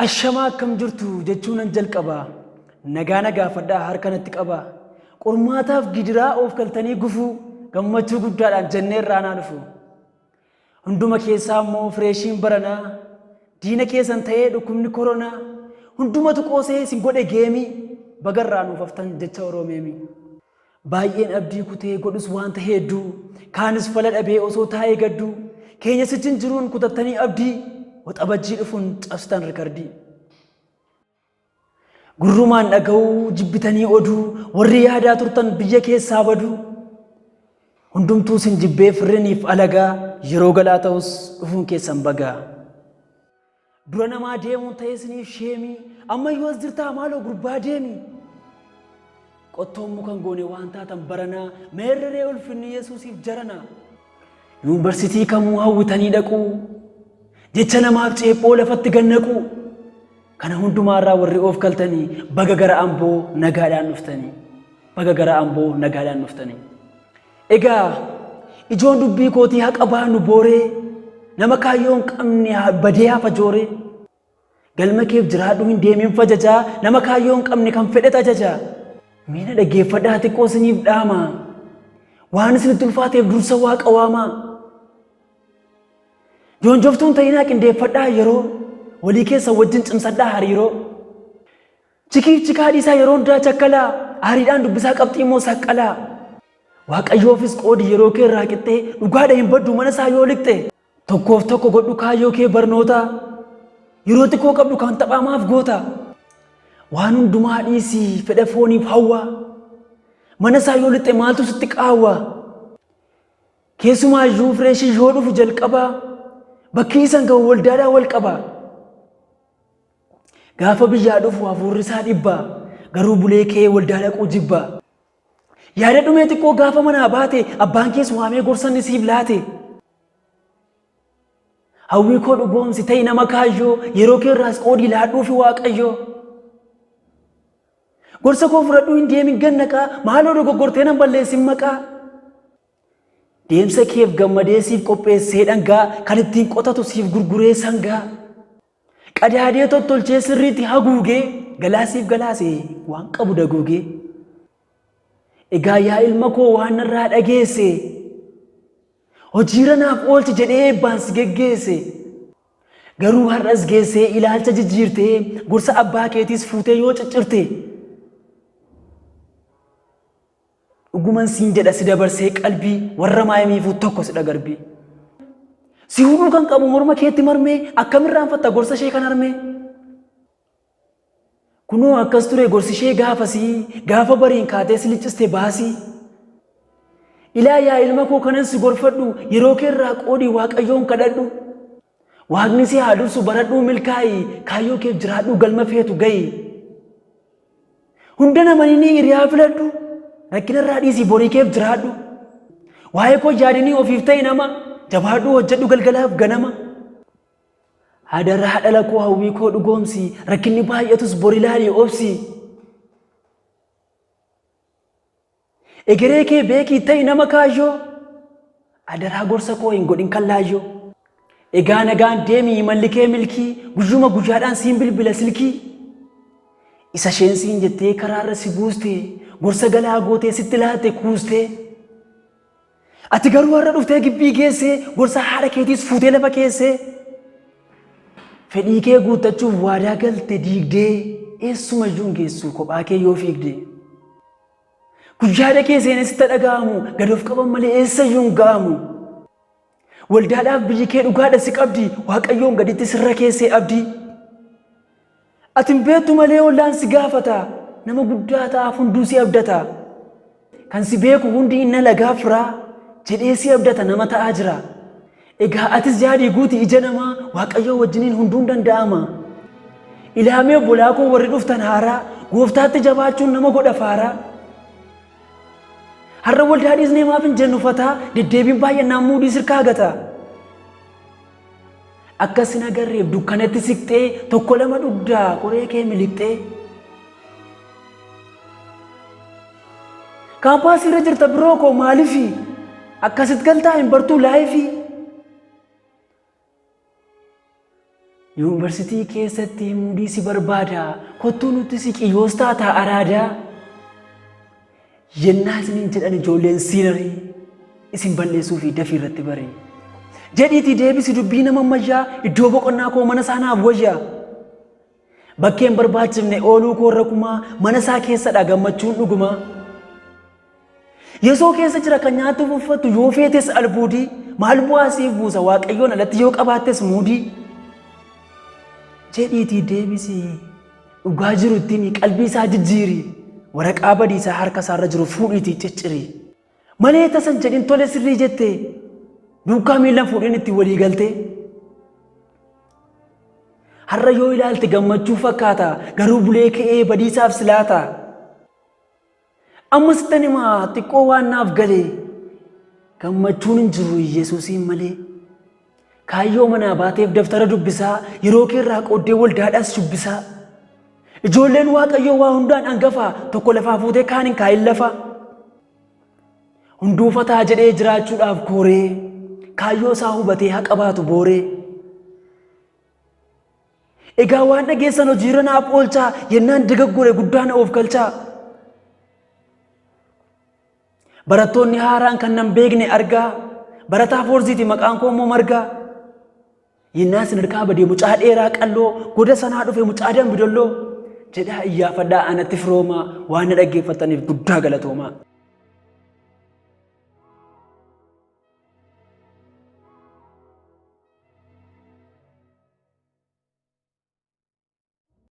Ashamaa akkam jirtu jechuun an jalqaba nagaa nagaafadhaa harkanatti qaba qormaataaf gidiraa of kaltanii gufuu gammachuu guddaadhaan jennee irraanaa dhufu hunduma keessaa immoo fireeshiin baranaa diina keessan ta'ee dhukkubni koronaa hundumatu qoosee isin godhe geemii bagarraa nuuf haftan jecha oroomeemi baay'een abdii kutee godhus wanta hedduu kaanis fala dhabee osoo taa'ee gadduu keenya sichin jiruun kutattanii abdii waxabajjii dhufuun cabsitan rikardii gurrumaan dhaga'uu jibbitanii oduu warri yaadaa turtan biyya keessaa baduu hundumtuu sin jibbee firriniif alagaa yeroo galaa ta'us dhufuun keessan bagaa dura namaa deemuun ta'ee isiniif sheemii ammayyuu as jirtaa maaloo gurbaa deemii qottoon mukan goone waan taatan baranaa meerree ulfinni yesuusiif jaranaa yuunivarsiitii kamuu hawwitanii dhaquu jecha namaaf ceephoo lafatti gannaquu kana hundumaarraa warri of kaltanii baga gara amboo nagaadhaan dhuftanii baga gara amboo nagaadhaan dhuftanii egaa ijoon dubbii kootii haqa baanu booree nama kaayyoon qabne badee hafa jooree galma keef jiraadhu hin deemin fajajaa nama kaayyoon qabne kan fedhe tajajaa miina dhaggeeffadhaa xiqqoo isiniif dhaama waan isinitti ulfaateef dursa waaqa waamaa joonjoftuun ta'inaa qindeeffadhaa yeroo walii keessa wajjin cimsadhaa hariiroo chikiif chikaa dhiisaa yeroo hundaa chakkalaa aariidhaan dubbisaa qabxii immoo saqqalaa waaqayyoofis qoodi yeroo kee irraa qixxee dhugaadha hin baddu mana isaa yoo liqxe tokkoof tokko godhu kaayyoo kee barnoota yeroo xiqqoo qabdu kan taphamaaf goota waan hundumaa dhiisii fedha fooniif hawwa mana isaa yoo lixxe maaltu sitti qaawwa keessumaayyuu fireeshii yoo dhufu jalqabaa bakki isan ga'u waldaadhaa wal qaba gaafa biyyaa dhufu hafuurri isaa dhibba garuu bulee kee waldaa dhaquu jibba yaada dhumee xiqqoo gaafa manaa baate abbaan kee waamee gorsanni siif laate hawwii koo dhugoomsi ta'i nama kaayyoo yeroo kee irraas qoodii laadhuufi waaqayyoo gorsa koo fudhadhuu hin deemin gannaqaa maaloo dogoggortee nan balleessin maqaa deemsa keef gammadee siif qopheessee dhangaa kan ittiin qotatu siif gurguree sangaa qadaadee tottolchee sirriitti haguugee galaasiif galaasee waan qabu daguugee egaa yaa ilma koo waan narraa dhageesse hojiirra naaf oolchi jedhee eebbaan si geggeesse garuu har'as geessee ilaalcha jijjiirtee gorsa abbaa keetiis fuutee yoo ciccirte dhuguman siin jedha si dabarsee qalbii warra maayimiifuu tokko si dhagarbii si hudhuu kan qabu morma keetti marmee akkamirraanfatta gorsa ishee kan harmee kunoo akkas ture gorsi ishee gaafasii gaafa bariin kaatee si licciste baasii ilaa yaa ilma koo kanan si gorfadhu yeroo kee irraa qoodii waaqayyoon kadhadhu waaqni si haa dursu baradhuu milkaa'ii kaayyoo keef jiraadhuu galma feetu ga'i hunda namanini hiriyaa filadhu rakkina irraa dhiisii borii keef jiraadhu waa'ee koo yaadinii ofiif ta'e nama jabaadhuu hojjedhu galgalaaf ganama hadarraa dhala koo hawwii koo dhugoomsi rakkinni baay'atus borii laalii obsi egeree kee beekii ta'e nama kaayyoo adaraa gorsa koo hin godhin kallaayyoo egaa nagaan deemii malli kee milkii guyyuma guyyaadhaan siin bilbila silkii isa sheensiin jettee karaarra si buuste gorsa galaa gootee sitti laatte kuustee ati garuu har'a dhuftee gibbii geessee gorsa haadha keetiis fuutee lafa keessee fedhii kee guuttachuuf waadaa galte diigdee eessuma iyyuu hin geessu kophaa kee yoo fiigde guyyaadha kee seenee sitti dhaga'amu gad of qaban malee eessa iyyuu hin ga'amu waldaadhaaf biyyi kee dhugaadha si qabdi waaqayyoon gaditti sirra keessee abdii atin beektu malee ollaan si gaafata nama guddaa ta'aaf hunduu si abdata kan si beeku hundi inna lagaa firaa jedhee si abdata nama ta'aa jira egaa atis yaadii guuti ija namaa waaqayyoo wajjiniin hunduun danda'ama ilaamee obbolaa koo warri dhuftan haaraa gooftaatti jabaachuun nama godha faaraa har'a waldaa dhiisnee maaf hin jennu fataa deddeebiin baay'inaan muudii sirkaa gata akkasin agarreef dukkanatti siqxee tokko lama dhugdaa qoree kee miliqxee kaampaasii irra jirta biroo koo maaliifi akkasit galtaa hin bartuu laayifii Yuunivarsiitii keessatti mudii si barbaada kottuu nuti si qiyyoos taata araadaa. Yennaa isiniin jedhan ijoolleen siinarii isin balleessuu fi dafii irratti bare. Jedhiitii deebisi dubbii nama ammayyaa iddoo boqonnaa koo mana isaa naaf wayyaa. Bakkeen barbaachifne ooluu koo irra kumaa mana isaa keessadha gammachuun dhuguma. Yesoo keessa jira kan nyaatuuf uffattu yoo feetes albuudii maal bu'aa siif buusa Waaqayyoon alatti yoo qabaattes muudii. Jedhiitii deebisi dhugaa jiru ittiin qalbii isaa jijjiiri. Waraqaa badiisaa harka isaarra jiru fuudhiitii cicciri. Malee tasan jedhin tole sirrii jette duukaa miilan fuudhin itti walii galte. Har'a yoo ilaalte gammachuu fakkaata garuu bulee ka'ee badiisaaf silaata. Ammas ittan himaa xiqqoo waan naaf galee gammachuun hin jiru Yesuusiin malee. Kaayyoo manaa baateef daftara dubbisaa yeroo keerraa qooddee waldaadhaas shubbisaa. Ijoolleen Waaqayyoo waa hundaan hangafa tokko lafaa fuutee kaan hin kaa'in lafa. Hunduufataa jedhee jiraachuudhaaf kooree kaayyoo isaa hubatee haa qabaatu booree. Egaa waan dhageessan hojiirra naaf oolchaa yennaan dogoggore guddaan of galchaa. Barattoonni haaraan kan nan beekne argaa barataa foorziiti maqaan koo immoo margaa. Yennaa sadarkaa badee mucaa dheeraa qalloo goda sanaa dhufe mucaa dambidolloo jedhaa iyyaafadhaa anatti firoomaa waan na dhaggeeffataniif guddaa galatoomaa.